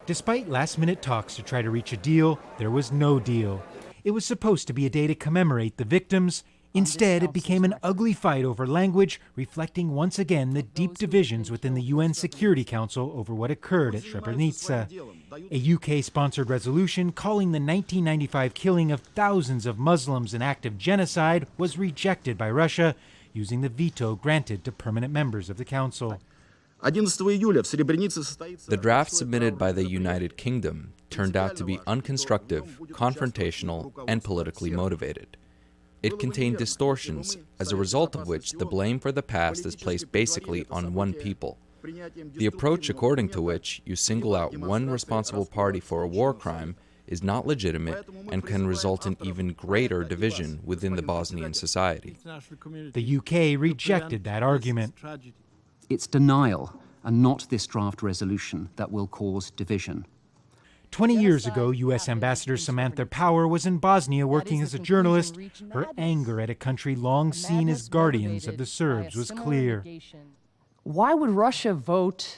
Despite last-minute talks to try to reach a deal, there was no deal. It was supposed to be a day to commemorate the victims. Instead, it became an ugly fight over language, reflecting once again the deep divisions within the UN Security Council over what occurred at Srebrenica. A UK-sponsored resolution calling the 1995 killing of thousands of Muslims an act of genocide was rejected by Russia, using the veto granted to permanent members of the Council. The draft submitted by the United Kingdom turned out to be unconstructive, confrontational, and politically motivated. It contained distortions, as a result of which the blame for the past is placed basically on one people. The approach according to which you single out one responsible party for a war crime is not legitimate and can result in even greater division within the Bosnian society. The UK rejected that argument. It's denial, and not this draft resolution, that will cause division. 20 years ago, U.S. Ambassador Samantha Power was in Bosnia working as a journalist. Her anger at a country long seen as guardians of the Serbs was clear. Why would Russia vote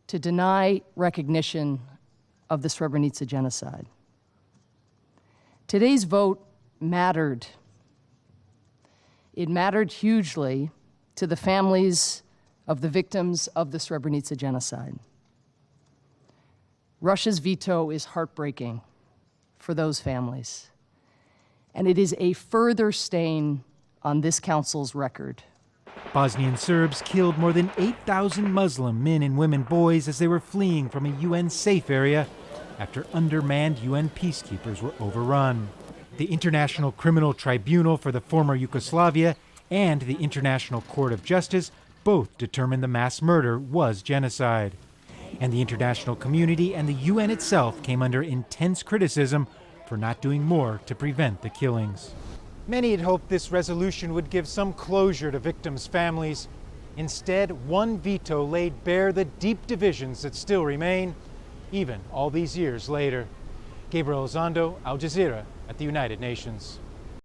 to deny recognition of the Srebrenica genocide? Today's vote mattered. It mattered hugely to the families of the victims of the Srebrenica genocide. Russia's veto is heartbreaking for those families, and it is a further stain on this council's record. Bosnian Serbs killed more than 8,000 Muslim men and women boys as they were fleeing from a UN safe area after undermanned UN peacekeepers were overrun. The International Criminal Tribunal for the former Yugoslavia and the International Court of Justice both determined the mass murder was genocide. And the international community and the UN itself came under intense criticism for not doing more to prevent the killings. Many had hoped this resolution would give some closure to victims' families. Instead, one veto laid bare the deep divisions that still remain, even all these years later. Gabriel Elizondo, Al Jazeera at the United Nations.